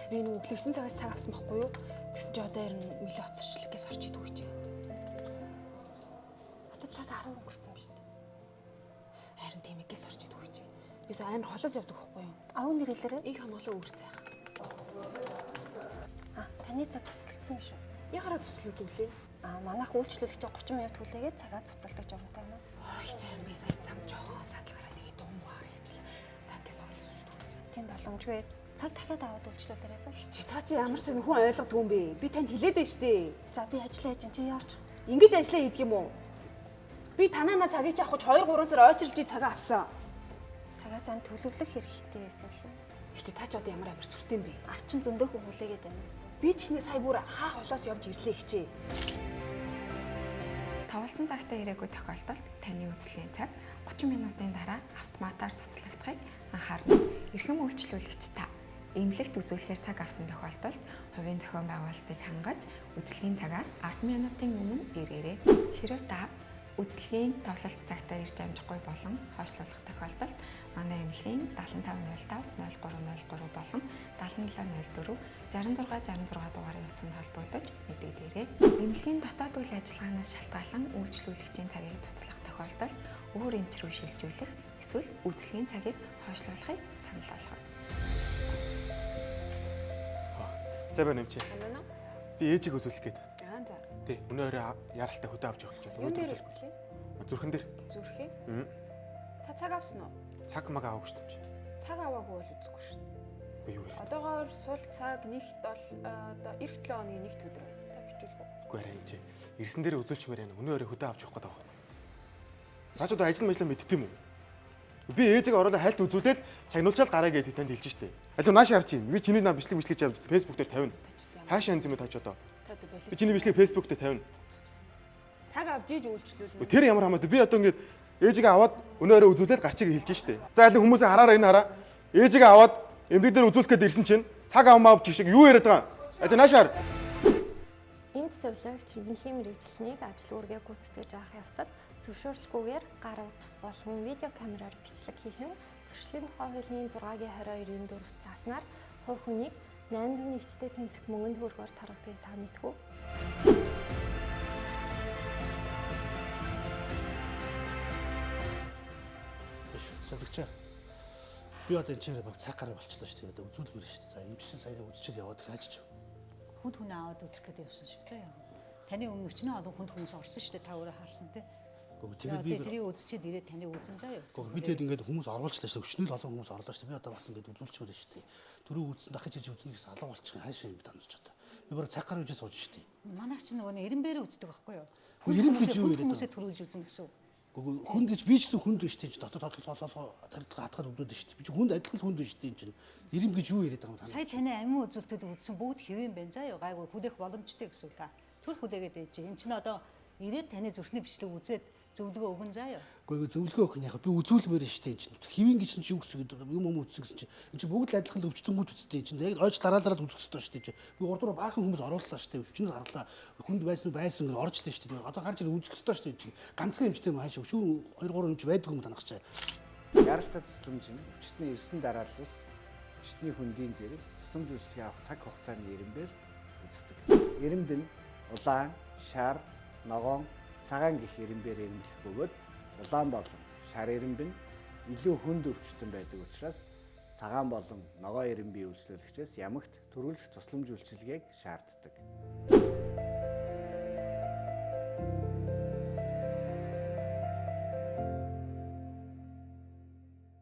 Би нэг өглөө 9 цагаас цаг авсан байхгүй юу? Тэгсэн чи одоо ер нь мөлий оцорчлогээс орч идэв гэж. Одоо цаг 10 өнгөрсөн ба шүү дээ. Харин тийм игээс орч идэв гэж. Бис амар холоос явдаг байхгүй юу? Аав нэр хэлээрээ? Их хамглаа үүр цай. Таны цаг цуцлагдсан юм шүү. Ягараа цуцлагдав лээ? Манайх үйлчлүүлэгч 30 минут хүлээгээд цагаа цуцалдаг журамтай байна. Ой, зарим би сая самд жоохон садлахаараа тэгээ дум баар яжлаа. Танкээс орлоо шүү дээ. Тийм боломжгүй. Цаг дахиад аваад үйлчлүүлээрэй заа. Чи та чи ямар сонь хүн ойлгодог юм бэ? Би танд хэлээд байна шүү дээ. За би ажиллаа хийж чи явж. Ингэж ажиллаа хийдэг юм уу? Би танаа цагийг чи авах 2-3 сар ойчилж цагаа авсан. Цагаа сайн төлөвлөх хэрэгтэй байсан шүү. Чи та ч одоо ямар амар сүртэй юм бэ? Арчин зөндөөхөн хүлээгээд байна. Би ч ихний сая бүр хаа холоос явж ирлээ хичээ. Тоглосон цагтаа ирээгүй тохиолдолд таны үзлийн цаг 30 минутын дараа автоматар цуцлагдахыг анхаарна. Эрхэм үйлчлүүлэгч та эмнэлэгт үзүүлэхээр цаг авсан тохиолдолд хувийн зохион байгуулалтыг хангаж үзлийн цагаас 10 минутын өмнө ирээрэй. Хэрэв та үзлийн тоглолт цагтаа ирж амжихгүй болон хойшлуулах тохиолдолд манай эмнэлгийн 7505 0303 болон 7704 6666 дугаарыг утсанд холбогдож мэдээлээрэй. Эмнэлгийн дотоод үйл ажиллагаанаас шалтгаалan үйлчлүүлэгчийн цагийг цуцлах тохиолдолд өөр эмч рүү шилжүүлэх эсвэл үйлчлэгийн цагийг хойшлуулахыг санал болгоё. Сайн байна эмчээ. Санаа нь? Би ээжийг үзүүлэх гээд. За. Тий, өнөө өрөө яралтай хөдөө авч явах гэж байна. Юу нэр хэлээ? Зүрхэн дээр. Зүрхээ? Та цаг авсан уу? Цаг маг авах гэж байна. Цаг аваагүй бол үзэхгүй шүү. Үгүй юу вэ? Одоогоор сул цаг нэгт бол одоо эх 7 хоногийн нэгт өдөр. Та бичүүлэх үү? Үгүй арай эмчээ. Ирсэн дээр үзүүлчмээр байна. Өнөө өрөө хөдөө авч явах гэдэг байна. Наач одоо ажил мэжлээ мэдтiin юм уу? Би ээжийг ороолаа хайлт үзүүлээд цагнуучаал гараа гэж танд хэлж штэ. Алив нааш харч юм. Би чиний бичлэг бичлэж авч Facebook дээр тавина. Хаашаа янз юм тач одоо. Би чиний бичлэг Facebook дээр тавина. Цаг авч ийж үйлчлүүлнэ. Тэр ямар хамаатай. Би одоо ингээд ээжигээ аваад өнөөрөө үзүүлээд гарчиг хэлж штэ. За алив хүмүүсээ хараараа энэ хараа. Ээжигээ аваад эмнэлэг дээр үзүүлэх гээд ирсэн чинь цаг авмаа авч шиг юу яриад байгаа юм? Алив нааш хар. Эмч зөвлөгч эмнэлгийн мэрэгчлэнийг ажил үүргээ гүйцэтгэж авах явцад зөвшөөрлгүйгээр гар утас болон видео камераар бичлэг хийх нь зөрчлийн тухай хуулийн 6-гийн 22-ийн 4 цааснаар хувь хүнийг 801-тэй тэнцэх мөнгөнд хөргөөр таргадгийг та мэдгүй. Солигч. Би одоо энэ чигээр баг цаг гараа болчихлоо шүү дээ. Үзүүлмээр шүү дээ. За энэ чинь сая үзчихэл яваад хайчих. Хүнд хүн аваад үзэх гэдэг явсан шүү. За яа. Таны өмнө өчнөө олон хүнд хүмүүс орсон шүү дээ. Та өөрөө харсан тий. Тэгээд би тэрийг үзчихэд ирээд таны үзэн заяа. Би тэгээд ингээд хүмүүс оруулчлаа шүү. Өчнөө олон хүмүүс орлоо шүү. Би одоо бас ингээд үзүүлчихмээр шүү дээ. Түрүү үзсэн дахиж иж үзнэ гэсэн алга болчих юм. Хаашаа юм таньж одоо. Би бараг цаг гараа үжээ сууж шүү дээ. Манайх чинь нөгөө эренбээрээ үздэг байхгүй юу? Эрен гэж юу вэ? Хүмүүсээ төрүүлж үзнэ гэсэн үг. Хүнд гэж би ч гэсэн хүнд биш тийм ч дотоод толгоо тарилга хатгаад өгдөөд шүү дээ. Би ч хүнд адилхан хүнд биш тийм чинь. Эрэм гэж юу яриад байгаа юм. Сая таны амин үзүүлэлтэд үзсэн бүгд хэвэн байна заяа. Гайгүй хүлээх боломжтой гэсэн үг та. Түр хүлээгээд ээж. Энд чинь одоо ирээд таны зүрхний бичлэг үзээд зөвлөгөө өгөн заяа. Гэхдээ зөвлөгөө өгөх нь яг би үзүүлмээр нь шүү дээ. Чинь хэвэн гэж чинь юу гэсэн юм үзсэн гэсэн чинь энэ чинь бүгд адилхан л өвчтөнгүүд үзтээ чинь яг ойж дараалал үзэх хэрэгтэй шүү дээ. Би 3 дугаар баахан хүмүүс орууллаа шүү дээ. Өвчнөд харлаа. Хүнд байсан гэнэ оржлоо шүү дээ. Одоо гарч ир үзэх хэрэгтэй шүү дээ. Чинь ганцхан эмчтэй юм хаашаа шүү 2 3 эмч байдаг юм танах чаа. Яралтай тусламж нь өвчтний ирсэн дарааллаас өвчтний хүндийн зэрэг тусламж үйлчлэгээ авах цаг хугацааны эренбээр үздэг. Эренб нь улаан, шар, ногоон, цагаан гэх эренбээр эренбэх бөгөөд улаан болон шар эренб нь илүү хүнд өвчтөн байдаг учраас цагаан болон ногоон эренбийн үйлчлүүлэгчээс ямагт төрүүлж тусламж үйлчилгээг шаарддаг.